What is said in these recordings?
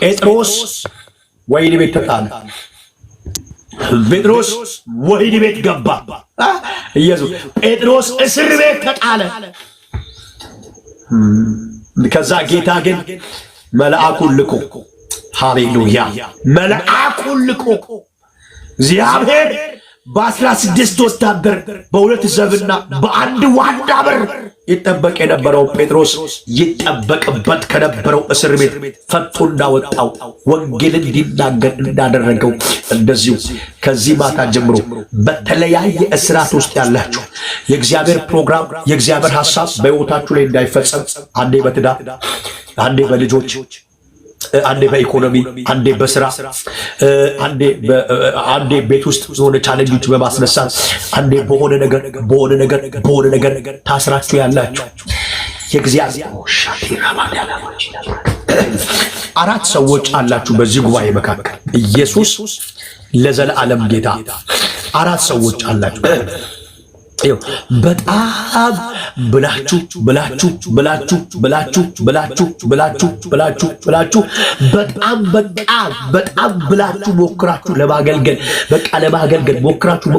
ጴጥሮስ ወይን ቤት ተጣለ። ጴጥሮስ ወይን ቤት ገባ። ኢየሱስ ጴጥሮስ እስር ቤት ተጣለ። ከዛ ጌታ ግን መልአኩን ልኮ ሃሌሉያ መልአኩን ልኮ እግዚአብሔር በ16 ወታደር በሁለት ዘብና በአንድ ዋና በር ይጠበቅ የነበረው ጴጥሮስ ይጠበቅበት ከነበረው እስር ቤት ፈቶ እንዳወጣው ወንጌልን እንዲናገር እንዳደረገው እንደዚሁ ከዚህ ማታ ጀምሮ በተለያየ እስራት ውስጥ ያላችሁ የእግዚአብሔር ፕሮግራም የእግዚአብሔር ሐሳብ በሕይወታችሁ ላይ እንዳይፈጸም አንዴ በትዳር አንዴ በልጆች አንዴ በኢኮኖሚ አንዴ በስራ አንዴ ቤት ውስጥ የሆነ ቻሌንጆች በማስነሳት አንዴ በሆነ ነገር ታስራችሁ ያላችሁ የእግዚአብሔር አራት ሰዎች አላችሁ በዚህ ጉባኤ መካከል ኢየሱስ ለዘላለም ጌታ አራት ሰዎች አላችሁ በጣም ብላችሁ በጣም ብላችሁ ሞክራችሁ ለማገልገል ሞክራችሁ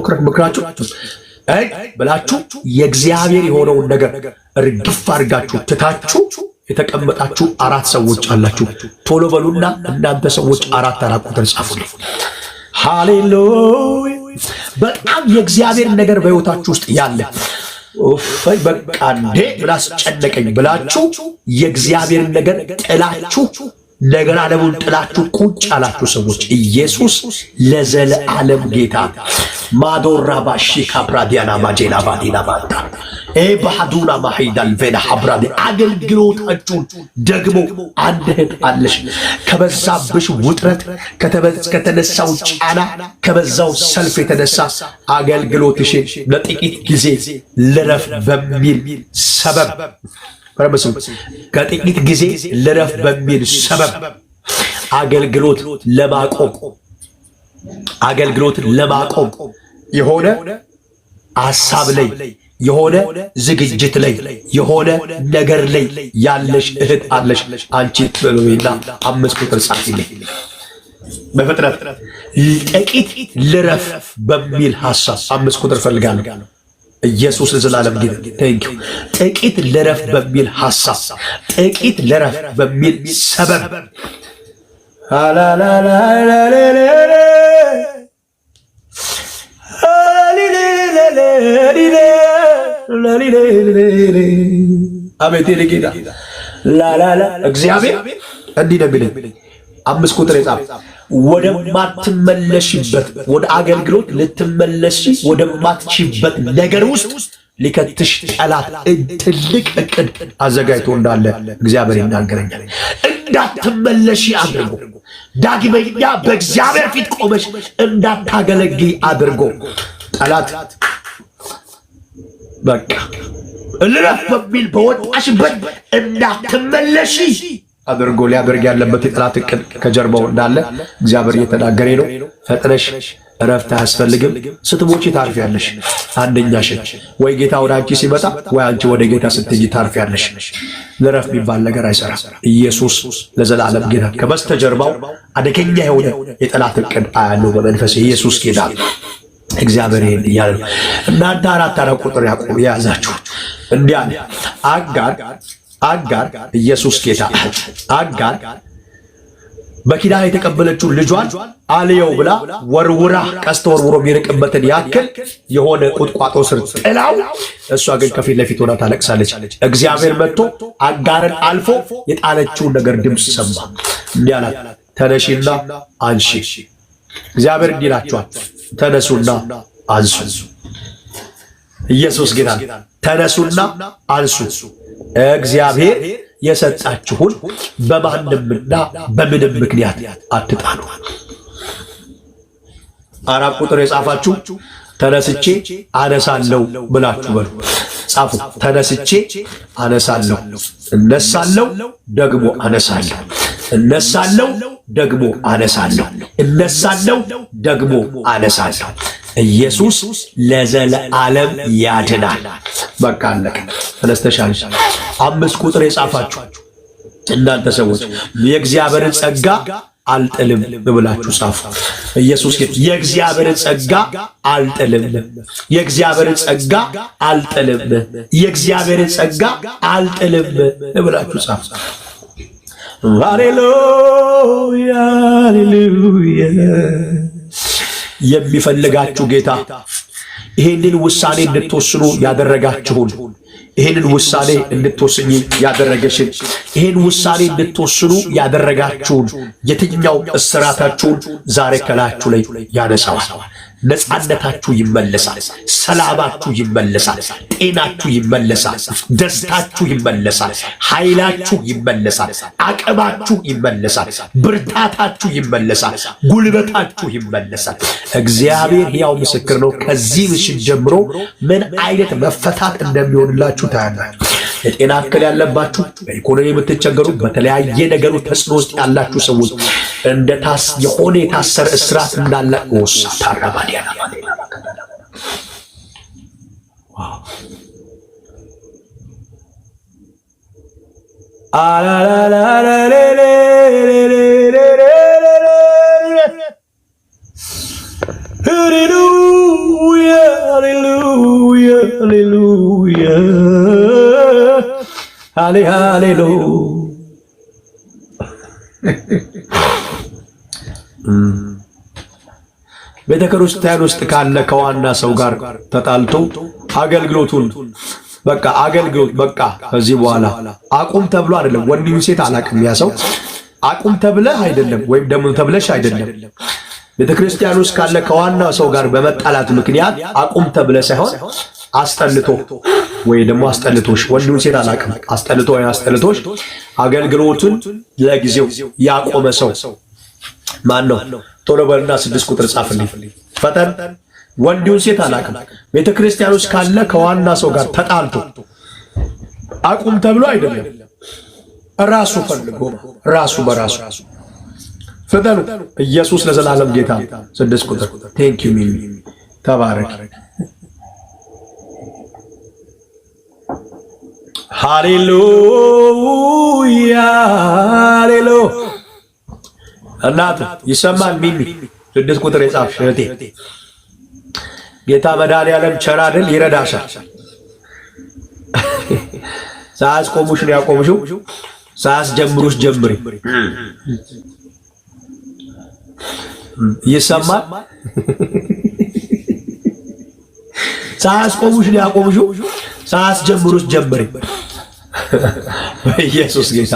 ብላችሁ የእግዚአብሔር የሆነውን ነገር ርግፍ አድርጋችሁ ትታችሁ የተቀመጣችሁ አራት ሰዎች አላችሁ። ቶሎ በሉና እናንተ ሰዎች አራት ቁጥር ጻፉልኝ። ሃሌሉያ በጣም የእግዚአብሔር ነገር በሕይወታችሁ ውስጥ ያለ በቃ እንዴ ብላስጨነቀኝ ብላችሁ የእግዚአብሔር ነገር ጥላችሁ ነገር ዓለሙን ጥላችሁ ቁጭ ያላችሁ ሰዎች ኢየሱስ ለዘለዓለም ጌታ ማዶራ ባሺ ካፕራዲያና ማጄላ ባዲና ማታ ባህዱና ማሂዳል ቬና ሐብራዲ አገልግሎታችሁን ደግሞ አንድ እህት አለሽ ከበዛብሽ ውጥረት ከተነሳው ጫና ከበዛው ሰልፍ የተነሳ አገልግሎትሽን ለጥቂት ጊዜ ልረፍ በሚል ሰበብ ከጥቂት ጊዜ ልረፍ በሚል ሰበብ አገልግሎት ለማቆም የሆነ ሐሳብ ላይ የሆነ ዝግጅት ላይ የሆነ ነገር ላይ ያለሽ እህት አለሽ አንቺ ጥሎይና 5 ቁጥር ጻፊልኝ በፍጥነት ጥቂት ልረፍ በሚል ሐሳብ 5 ቁጥር ፈልጋለሁ ኢየሱስ ለዘላለም ጌታ ቴንኪው ጥቂት ልረፍ በሚል ሐሳብ ጥቂት ልረፍ በሚል ሰበብ አቤት ጌታ እግዚአብሔር እንዲህ ነው የሚለኝ 5 ቁጥር የጻፈ ወደማትመለሽበት ወደ አገልግሎት ልትመለሽ ወደማትችበት ነገር ውስጥ ሊከትሽ ጠላት ትልቅ እቅድ አዘጋጅቶ እንዳለ እግዚአብሔር ይናገረኛል። እንዳትመለሽ አድርጎ ዳግመኛ በእግዚአብሔር ፊት ቆመሽ እንዳታገለግይ አድርጎ ጠላት በቃ እልረፍ በሚል በወጣሽበት እንዳትመለሽ አድርጎ ሊያደርግ ያለበት የጠላት እቅድ ከጀርባው እንዳለ እግዚአብሔር እየተናገረ ነው። ፈጥነሽ እረፍት አያስፈልግም። ስትሞቺ ታርፊያለሽ። አንደኛሽ ወይ ጌታ ወደ አንቺ ሲመጣ ወይ አንቺ ወደ ጌታ ስትሄጂ ታርፊያለሽ። ለረፍ የሚባል ነገር አይሰራም። ኢየሱስ ለዘላለም ጌታ ከበስተጀርባው አደገኛ የሆነ የጠላት እቅድ አያለው በመንፈስ ኢየሱስ ጌታ እግዚአብሔር ይሄን እያለ ነው። እናንተ አራት ቁጥር ያዕቆብ የያዛችሁ እንዲያ አጋር ኢየሱስ ጌታ አጋር በኪዳን የተቀበለችው ልጇን አልየው ብላ ወርውራ ቀስት ወርውሮ የሚርቅበትን ያክል የሆነ ቁጥቋጦ ስር ጥላው እሷ ግን ከፊት ለፊት ሆና ታለቅሳለች። እግዚአብሔር መጥቶ አጋርን አልፎ የጣለችውን ነገር ድምፅ ሰማ። እንዲህ አላት፣ ተነሺና አንሺ። እግዚአብሔር እንዲህ ይላችኋል፣ ተነሱና አንሱ። ኢየሱስ ጌታ ተነሱና አንሱ። እግዚአብሔር የሰጣችሁን በማንምና በምንም ምክንያት አትጣሉ። 4 ቁጥር የጻፋችሁ ተነስቼ አነሳለሁ ብላችሁ በሉ ጻፉ። ተነስቼ አነሳለሁ፣ እነሳለሁ፣ ደግሞ አነሳለሁ፣ እነሳለሁ፣ ደግሞ አነሳለሁ፣ እነሳለሁ፣ ደግሞ አነሳለሁ። ኢየሱስ ለዘለዓለም ያድናል። በቃ አለቀ። ተነስተሻል። 5 ቁጥር የጻፋችሁ እናንተ ሰዎች የእግዚአብሔርን ጸጋ አልጥልም ብላችሁ ጻፉ። ኢየሱስ የእግዚአብሔርን ጸጋ አልጥልም፣ የእግዚአብሔርን ጸጋ አልጥልም፣ የእግዚአብሔርን ጸጋ አልጥልም ብላችሁ ጻፉ። ሃሌሉያ ሃሌሉያ። የሚፈልጋችሁ ጌታ ይሄንን ውሳኔ እንድትወስኑ ያደረጋችሁን ይሄንን ውሳኔ እንድትወስኝ ያደረገሽን ይሄን ውሳኔ እንድትወስኑ ያደረጋችሁን የትኛው እስራታችሁን ዛሬ ከላያችሁ ላይ ያነሳዋል። ነፃነታችሁ ይመለሳል፣ ሰላማችሁ ይመለሳል፣ ጤናችሁ ይመለሳል፣ ደስታችሁ ይመለሳል፣ ኃይላችሁ ይመለሳል፣ አቅማችሁ ይመለሳል፣ ብርታታችሁ ይመለሳል፣ ጉልበታችሁ ይመለሳል። እግዚአብሔር ሕያው ምስክር ነው። ከዚህ ምሽት ጀምሮ ምን አይነት መፈታት እንደሚሆንላችሁ ታያላችሁ። የጤና እክል ያለባችሁ፣ በኢኮኖሚ የምትቸገሩ፣ በተለያየ ነገሩ ተጽዕኖ ውስጥ ያላችሁ ሰዎች የሆነ የታሰረ እስራት እንዳለ ወሳ ታራባዲያ ሃሌሉያ ቤተክርስቲያን ውስጥ ካለ ከዋና ሰው ጋር ተጣልቶ አገልግሎቱን አገልግሎት ከዚህ በኋላ አቁም ተብሎ አይደለም። ወንድም ሴት አላቅም። ያ ሰው አቁም ተብለህ አይደለም፣ ወይም ደግሞ ተብለሽ አይደለም። ቤተክርስቲያን ውስጥ ካለ ከዋና ሰው ጋር በመጣላት ምክንያት አቁም ተብለህ ሳይሆን አስጠልቶ ወይ ደግሞ አስጠልቶሽ፣ ወንድም ሴት አላቅም፣ አስጠልቶ ወይ አስጠልቶሽ አገልግሎቱን ለጊዜው ያቆመ ሰው ማን ነው? ቶሎ በልና 6 ቁጥር ጻፍልኝ ፈጠን። ወንድም ሴት አላቅም። ቤተክርስቲያን ውስጥ ካለ ከዋና ሰው ጋር ተጣልቶ አቁም ተብሎ አይደለም፣ ራሱ ፈልጎ ራሱ በራሱ ፈጠኑ። ኢየሱስ ለዘላለም ጌታ። 6 ቁጥር ቴንክ ዩ ሚሚ ተባረክ። ሃሌሉያ ሃሌሉያ። እናት ይሰማል። ሚሚ 6 ቁጥር የጻፍሽ እህቴ ጌታ መድኃኒዓለም ቸር አይደል? ይረዳሻል። ሳያስቆሙሽ ነው ያቆምሽው፣ ሳያስጀምሩሽ ጀምሪ። ይሰማል። ሳያስቆሙሽ ነው ያቆምሽው፣ ሳያስጀምሩሽ ጀምሪ። ኢየሱስ ጌታ።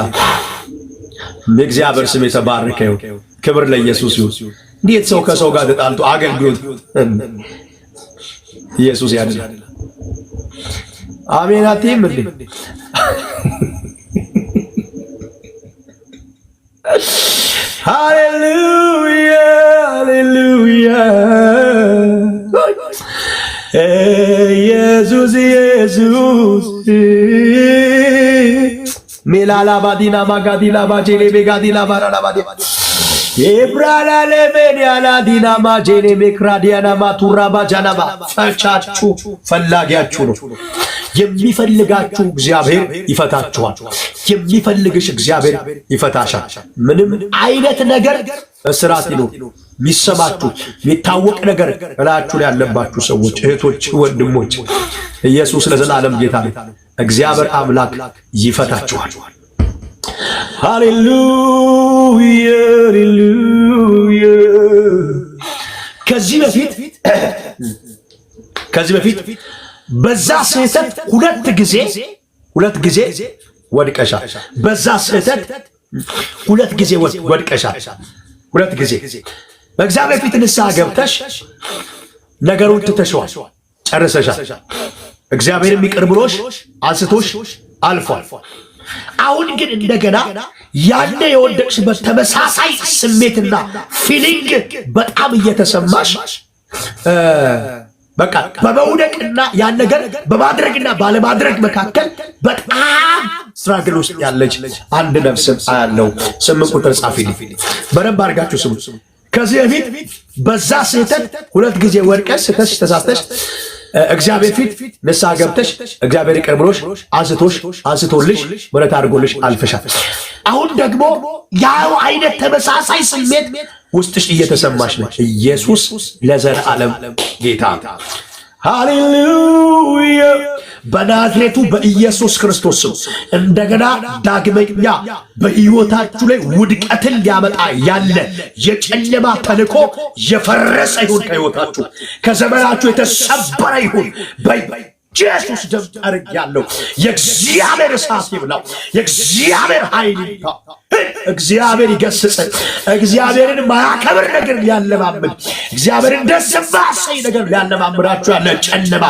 በእግዚአብሔር ስም የተባረከ ይሁን። ክብር ለኢየሱስ ይሁን። እንዴት ሰው ከሰው ጋር ተጣልቶ አገልግሎት ኢየሱስ ያድናል። አሜን አትይም እንዴ? ሃሌሉያ ሃሌሉያ። ኢየሱስ ኢየሱስ ሜላላ ባዲና ማጋዲላ ባጄሌ ቤጋዲላ ባራላ ባዲ ኤብራላ ለሜዲያላ ዲናማ ጄኔ ሜክራዲያና ማቱራ ባጃናባ ፈቻችሁ ፈላጊያችሁ ነው። የሚፈልጋችሁ እግዚአብሔር ይፈታችኋል። የሚፈልግሽ እግዚአብሔር ይፈታሻል። ምንም አይነት ነገር እስራት ይኖር የሚሰማችሁ የሚታወቅ ነገር እላችሁ ላይ ያለባችሁ ሰዎች፣ እህቶች፣ ወንድሞች ኢየሱስ ለዘላለም ጌታ ነው። እግዚአብሔር አምላክ ይፈታችኋል። ሃሌሉያ ሃሌሉያ። ከዚህ በፊት በዛ ስህተት ሁለት ጊዜ ወድቀሻል። በዛ ስህተት ሁለት ጊዜ ወድቀሻል። ሁለት ጊዜ በእግዚአብሔር ፊት ንስሐ ገብተሽ ነገሩን ትተሽዋል፣ ጨርሰሻል። እግዚአብሔርም ይቅር ብሎሽ አንስቶሽ አልፏል። አሁን ግን እንደገና ያለ የወደቅሽበት ተመሳሳይ ስሜትና ፊሊንግ በጣም እየተሰማሽ በቃ በመውደቅና ያን ነገር በማድረግና ባለማድረግ መካከል በጣም ስትራግል ውስጥ ያለች አንድ ነፍስ አያለው። 8 ቁጥር ጻፊልኝ በደንብ አድርጋችሁ ስሙ። ከዚህ በፊት በዛ ስህተት ሁለት ጊዜ ወድቀሽ ስተሽ ተሳስተሽ እግዚአብሔር ፊት ንስሐ ገብተሽ እግዚአብሔር ይቅር ብሎሽ አንስቶልሽ ምሕረት አድርጎልሽ አልፈሻል። አሁን ደግሞ ያው አይነት ተመሳሳይ ስሜት ውስጥሽ እየተሰማሽ ነው። ኢየሱስ ለዘላለም ጌታ። ሃሌሉያ! በናዝሬቱ በኢየሱስ ክርስቶስ ስም እንደገና ዳግመኛ በሕይወታችሁ ላይ ውድቀትን ሊያመጣ ያለ የጨለማ ተልእኮ የፈረሰ ይሁን፣ ከሕይወታችሁ ከዘመናችሁ የተሰበረ ይሁን። ኢየሱስ ደም ጠርጌያለሁ። የእግዚአብሔር እሳት ይብላው። የእግዚአብሔር ኃይል ይምታ። እግዚአብሔር ይገስጽ። እግዚአብሔርን ማያከብር ነገር ሊያለማምድ፣ እግዚአብሔርን ደስ የማያሰኝ ነገር ሊያለማምዳችሁ ያለ ጨለማ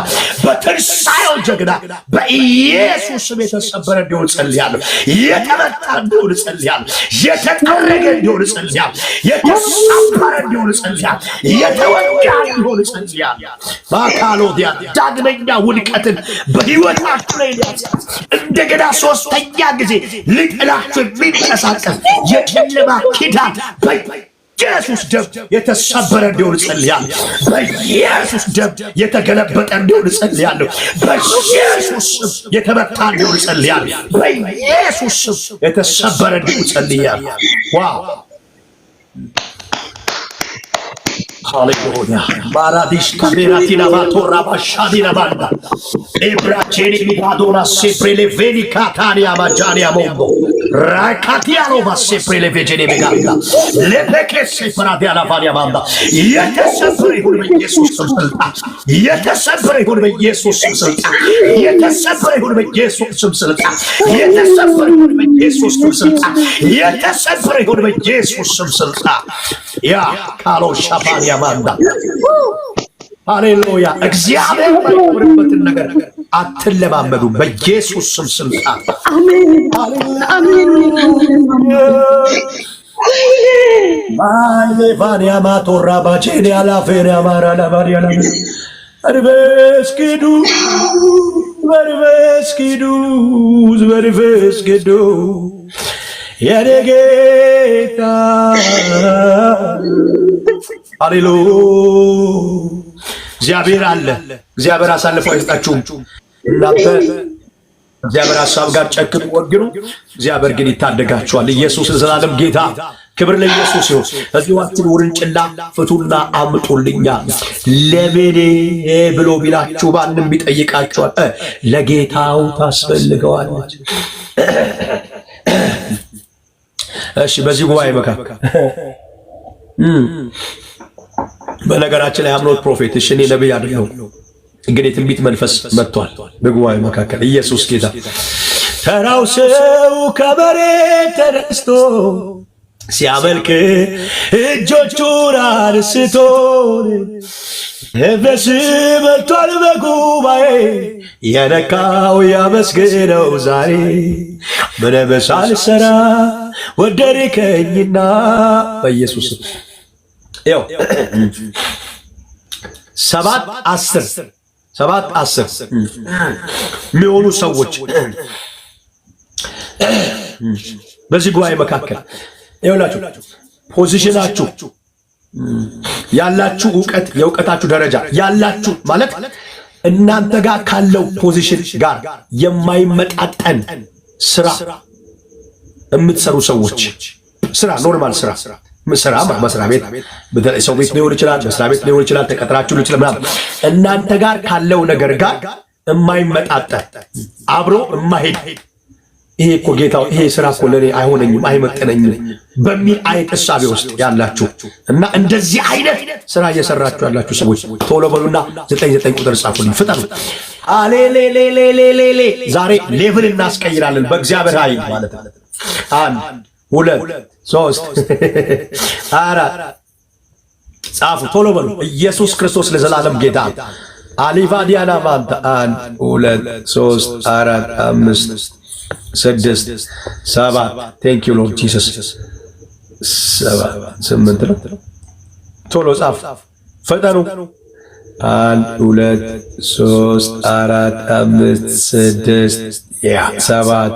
በትንሣኤው ጀግና በኢየሱስ ስም የተሰበረ እንዲሆን ጸልያለሁ። የተመታ እንዲሆን ጸልያለሁ። የተጠረገ እንዲሆን ጸልያለሁ። የተሰበረ እንዲሆን ጸልያለሁ። የተወጋ እንዲሆን ጸልያለሁ። ባካሎዲያ ዳግመኛ ውድቀትን በሕይወታችሁ ላይ ሊያሳስ እንደገና ሶስተኛ ጊዜ ሊጥላችሁ የሚንቀሳቀስ የጨለማ ኪዳን በኢየሱስ ደም የተሰበረ እንዲሆን ጸልያለሁ። በኢየሱስ ደም የተገለበጠ እንዲሆን ጸልያለሁ። በኢየሱስ ስም የተመታ እንዲሆን ጸልያለሁ። በኢየሱስ ስም የተሰበረ እንዲሆን ጸልያለሁ። ዋው! ሃሌሉያ! ማራዲሽ ካቤራቲና ባቶራ ባሻዲና ባንዳ ኤብራቼኒ ሚባዶራ ሴፕሬሌቬኒ ካታኒያ ማጃኒያ ሞንዶ ራካቲያኖ ባሴፕሬሌቬጀኔ ሜጋዳ ለበከሴ ፍራዲያና ፋኒያ ባንዳ የተሰበረ ይሁን በኢየሱስ ስም ስልጣን። የተሰበረ ይሁን በኢየሱስ ስም ስልጣን። የተሰበረ ይሁን በኢየሱስ ስም ስልጣን። የተሰበረ ይሁን በኢየሱስ ስም ስልጣን። የተሰበረ ይሁን በኢየሱስ ስም ስልጣን። ያ ካሎ ሻፋኒያ ማንዳ ሃሌሉያ! እግዚአብሔር የማይከብርበትን ነገር አትለማመዱ። በኢየሱስ ስም ስልጣን። አሜን አሜን። ማሌቫኒያ ማቶራ ባቼኒ አላፌሪያ ማራላ ባሪያላ መንፈስ ቅዱስ መንፈስ ቅዱስ መንፈስ ቅዱስ የኔ ጌታ ሃሌሉያ! እግዚአብሔር አለ። እግዚአብሔር አሳልፎ አይሰጣችሁም። እናንተ እግዚአብሔር ሐሳብ ጋር ጨክኑ፣ ወግኑ። እግዚአብሔር ግን ይታደጋችኋል። ኢየሱስ ለዘላለም ጌታ። ክብር ለኢየሱስ ይሁን። እዚዋችን ውርንጭላ ፍቱና አምጡልኛ ለምን ብሎ ቢላችሁ ማንም ቢጠይቃችኋል፣ ለጌታው ታስፈልገዋለች። እሺ፣ በዚህ ጉባኤ መካከል በነገራችን ላይ አምኖት ፕሮፌት እሺ፣ እኔ ነብይ አይደለሁም፣ ግን የትንቢት መንፈስ መጥቷል በጉባኤ መካከል። ኢየሱስ ጌታ። ተራው ሰው ከመሬት ተነስቶ ሲያመልክ እጆቹን አንስቶ መንፈስ መጥቷል በጉባኤ የነካው ያመስግነው ዛሬ። ምንም ሳልሰራ ወደድከኝና በኢየሱስ ያው 7-10 የሚሆኑ ሰዎች በዚህ ጉባኤ መካከል ይኸውላችሁ ፖዚሽናችሁ ያላችሁ ዕውቀት የዕውቀታችሁ ደረጃ ያላችሁ ማለት እናንተ ጋር ካለው ፖዚሽን ጋር የማይመጣጠን ስራ የምትሰሩ ሰዎች ስራ ኖርማል ስራ መስሪያ ቤት በተለይ ሰው ቤት ሊሆን ይችላል፣ መስሪያ ቤት ሊሆን ይችላል፣ ተቀጥራችሁ ሊሆን ይችላል። እናንተ ጋር ካለው ነገር ጋር የማይመጣጠን አብሮ የማይሄድ ይሄ እኮ ጌታው ይሄ ስራ እኮ ለኔ አይሆነኝም አይመጠነኝም በሚል አይነት እሳቤ ውስጥ ያላችሁ እና እንደዚህ አይነት ስራ እየሰራችሁ ያላችሁ ሰዎች ቶሎ በሉና 99 ቁጥር ጻፉልኝ፣ ፍጠኑ። አሌሌሌሌሌሌ ዛሬ ሌቭል እናስቀይራለን በእግዚአብሔር ኃይል ማለት ነው። 1 2 3 4 ጻፉ፣ ቶሎ በሉ። ኢየሱስ ክርስቶስ ለዘላለም ጌታ። አሊቫዲያና ማንታ 1 2 3 4 5 6 7 ቴንክ ዩ ሎርድ ጂሰስ 8 ነው። ቶሎ ጻፍ፣ ፈጠኑ። 1 2 3 4 5 6 7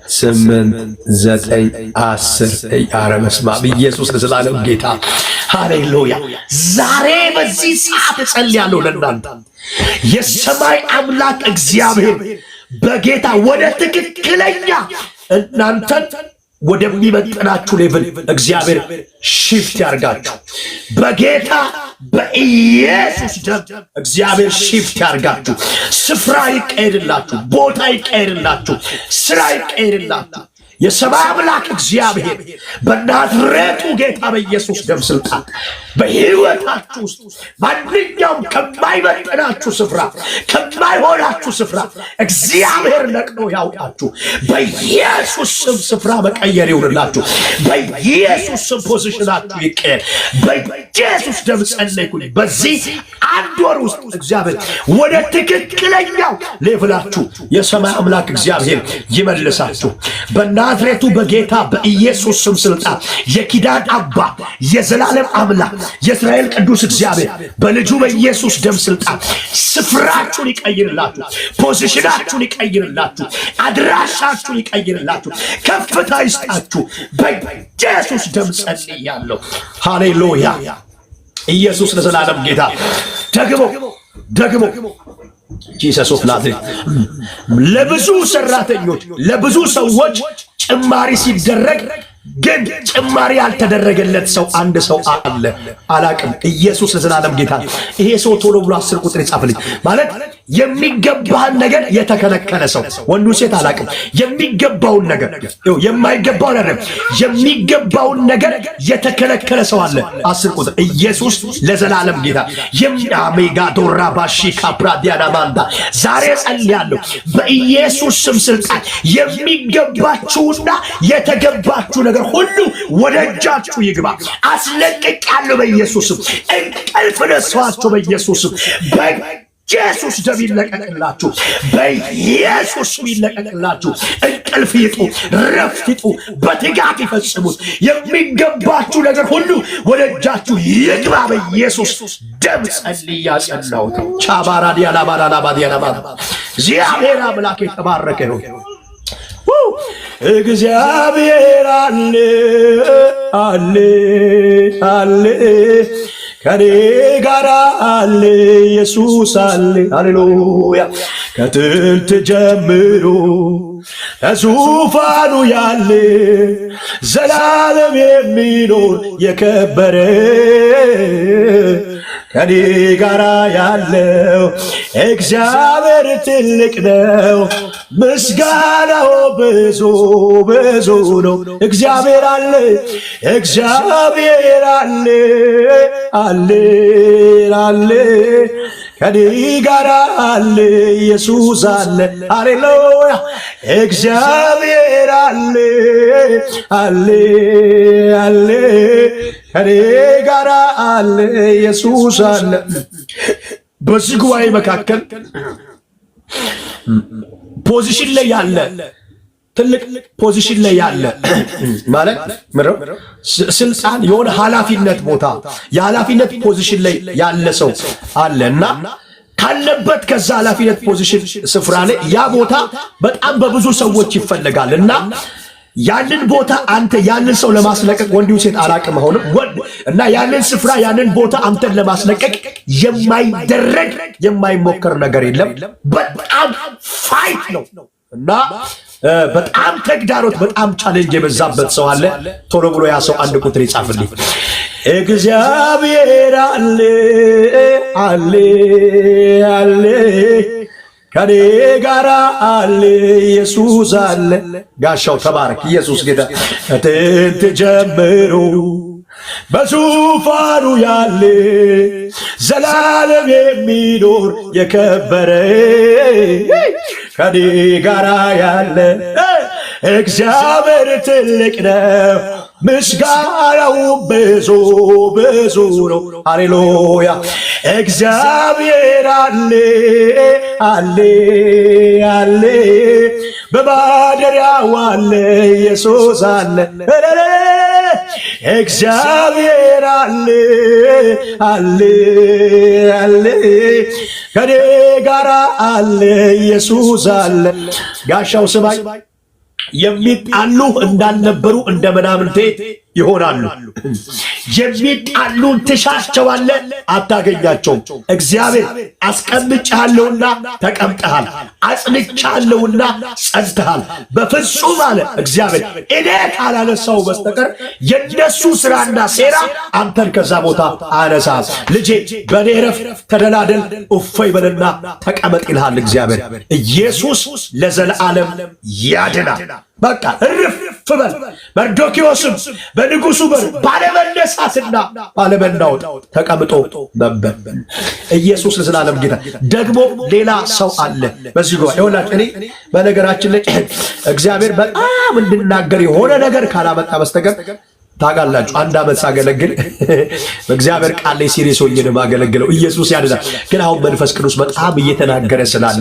8 9 10 ኧረ በስመ አብ። ኢየሱስ ለዘላለም ጌታ። ሃሌሉያ። ዛሬ በዚህ ሰዓት እጸልያለሁ ለእናንተ የሰማይ አምላክ እግዚአብሔር በጌታ ወደ ትክክለኛ እናንተን ወደሚመጥናችሁ ሌቭል እግዚአብሔር ሽፍት ያርጋችሁ። በጌታ በኢየሱስ ደም እግዚአብሔር ሽፍት ያርጋችሁ። ስፍራ ይቀየርላችሁ፣ ቦታ ይቀየርላችሁ፣ ስራ ይቀየርላችሁ። የሰማይ አምላክ እግዚአብሔር በናዝሬቱ ጌታ በኢየሱስ ደም ስልጣን በሕይወታችሁ ውስጥ ማንኛውም ከማይመጥናችሁ ስፍራ ከማይሆናችሁ ስፍራ እግዚአብሔር ነቅሎ ያውጣችሁ። በኢየሱስ ስም ስፍራ መቀየር ይሁንላችሁ። በኢየሱስ ስም ፖዚሽናችሁ ይቀየር። በኢየሱስ ደም ጸለይኩኝ። በዚህ አንድ ወር ውስጥ እግዚአብሔር ወደ ትክክለኛው ሌቭላችሁ የሰማይ አምላክ እግዚአብሔር ይመልሳችሁ። ናዝሬቱ በጌታ በኢየሱስ ስም ስልጣን የኪዳን አባ የዘላለም አምላክ የእስራኤል ቅዱስ እግዚአብሔር በልጁ በኢየሱስ ደም ስልጣን ስፍራችሁን ይቀይርላችሁ፣ ፖዚሽናችሁን ይቀይርላችሁ፣ አድራሻችሁን ይቀይርላችሁ፣ ከፍታ ይስጣችሁ። በኢየሱስ ደም ጸልያለሁ። ሃሌሉያ! ኢየሱስ ለዘላለም ጌታ። ደግሞ ጂሰስ ኦፍ ናዝሬት ለብዙ ሰራተኞች ለብዙ ሰዎች ጭማሪ ሲደረግ ግን ጭማሪ ያልተደረገለት ሰው አንድ ሰው አለ። አላቅም። ኢየሱስ ለዘላለም ጌታ። ይሄ ሰው ቶሎ ብሎ 10 ቁጥር ይጻፍልኝ። ማለት የሚገባህን ነገር የተከለከለ ሰው ወንዱ ሴት አላቅም። የሚገባውን ነገር የማይገባውን ነገር የሚገባውን ነገር የተከለከለ ሰው አለ። 10 ቁጥር ኢየሱስ ለዘላለም ጌታ። የአሜጋ ዶራ ባሺ ካፕራዲያና ማንዳ ዛሬ ጸልያለሁ በኢየሱስ ስም ስልጣን የሚገባችሁና የተገባችሁ ነገር ሁሉ ወደ እጃችሁ ይግባ። አስለቅቄያለሁ በኢየሱስም። እንቅልፍ ነሳችሁ በኢየሱስም። በኢየሱስ ደም ይለቀቅላችሁ። በኢየሱስ ይለቀቅላችሁ። እንቅልፍ ይጡ፣ ረፍት ይጡ፣ በትጋት ይፈጽሙት። የሚገባችሁ ነገር ሁሉ ወደ እጃችሁ ይግባ በኢየሱስ ደም ጸልያ ጸናሁት። ቻባራዲያ ላባራላባዲያ ላባ እግዚአብሔር አምላክ የተባረከ ነው። እግዚአብሔር አለ አለ አለ ከኔ ጋር አለ ኢየሱስ አለ። ሃሌሉያ! ከጥንት ጀምሮ በዙፋኑ ያለ ዘላለም የሚኖር የከበረ ከኔ ጋር ያለው እግዚአብሔር ትልቅ ነው። ምስጋናው ብዙ ብዙ ነው። እግዚአብሔር አለ እግዚአብሔር አለ አለ አለ ከኔ ጋር አለ ኢየሱስ አለ። ሃሌሉያ! እግዚአብሔር አለ አለ አለ ከኔ ጋር አለ ኢየሱስ አለ። በዚህ ጉባኤ መካከል ፖዚሽን ላይ ያለ ትልቅ ፖዚሽን ላይ ያለ ማለት ምረው ስልጣን የሆነ ኃላፊነት ቦታ የኃላፊነት ፖዚሽን ላይ ያለ ሰው አለና ካለበት ከዛ ኃላፊነት ፖዚሽን ስፍራ ላይ ያ ቦታ በጣም በብዙ ሰዎች ይፈልጋልና ያንን ቦታ አንተ ያንን ሰው ለማስለቀቅ ወንዲው ሴት አላቅም አሁንም እና ያንን ስፍራ ያንን ቦታ አንተን ለማስለቀቅ የማይደረግ የማይሞከር ነገር የለም። በጣም ፋይት ነው እና በጣም ተግዳሮት በጣም ቻሌንጅ የበዛበት ሰው አለ። ቶሎ ብሎ ያ ሰው አንድ ቁጥር ይጻፍልኝ። እግዚአብሔር አለ አለ አለ ከኔ ጋር አለ ኢየሱስ አለ። ጋሻው ተባረክ። ኢየሱስ ጌታ። ከጥንት ጀምሮ በዙፋኑ ያለ ዘላለም የሚኖር የከበረ ከኔ ጋር ያለ እግዚአብሔር ትልቅ ነው። ምስጋናው ብዙ ብዙ ነው። ሃሌሉያ! እግዚአብሔር አለ አለ አለ በማደሪያው አለ ኢየሱስ አለ። እግዚአብሔር አለ አለ አለ ከኔ ጋር አለ ኢየሱስ አለ። ጋሻው ስማኝ። የሚጣሉ እንዳልነበሩ እንደ ምናምንቴ ይሆናሉ። የሚጣሉን ትሻቸዋለህ፣ አታገኛቸውም። እግዚአብሔር አስቀምጬሃለሁና ተቀምጠሃል፣ አጽንቼሃለሁና ጸንተሃል። በፍጹም አለ እግዚአብሔር እኔ ካላነሳው በስተቀር የነሱ ስራና ሴራ አንተን ከዛ ቦታ አነሳል። ልጄ በኔ ረፍ ተደላደል እፎይ በልና ተቀመጥ ይልሃል እግዚአብሔር። ኢየሱስ ለዘላለም ያድናል። በቃ እርፍ በል። መርዶክዮስም በንጉሱ በር ባለመነሳትና ባለመናወጥ ተቀምጦ ነበር። ኢየሱስ ለዘላለም ጌታ። ደግሞ ሌላ ሰው አለ በዚህ ጋር ይኸውላችሁ። እኔ በነገራችን ላይ እግዚአብሔር በጣም እንድናገር የሆነ ነገር ካላመጣ በስተቀር ታውቃላችሁ፣ 1 ዓመት ሳገለግል በእግዚአብሔር ቃል ላይ ሲሪየስ ሆኜ ነው የማገለግለው። ኢየሱስ ያድናል። ግን አሁን መንፈስ ቅዱስ በጣም እየተናገረ ስላለ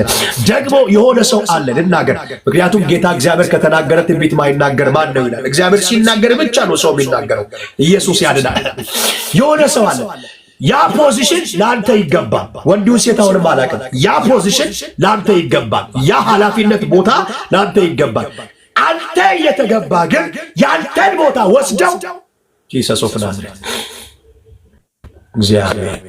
ደግሞ የሆነ ሰው አለ ልናገር። ምክንያቱም ጌታ እግዚአብሔር ከተናገረ ትንቢት ማይናገር ማን ነው ይላል። እግዚአብሔር ሲናገር ብቻ ነው ሰው የሚናገረው። ኢየሱስ ያድናል። የሆነ ሰው አለ ያ ፖዚሽን ለአንተ ይገባል። ወንዲው ሴታውንም አላውቅም። ያ ፖዚሽን ለአንተ ይገባል። ያ ኃላፊነት ቦታ ለአንተ ይገባል። አንተ የተገባ ግን ያንተን ቦታ ወስደው ጂሰስ ኦፍ ናዝሬት እግዚአብሔር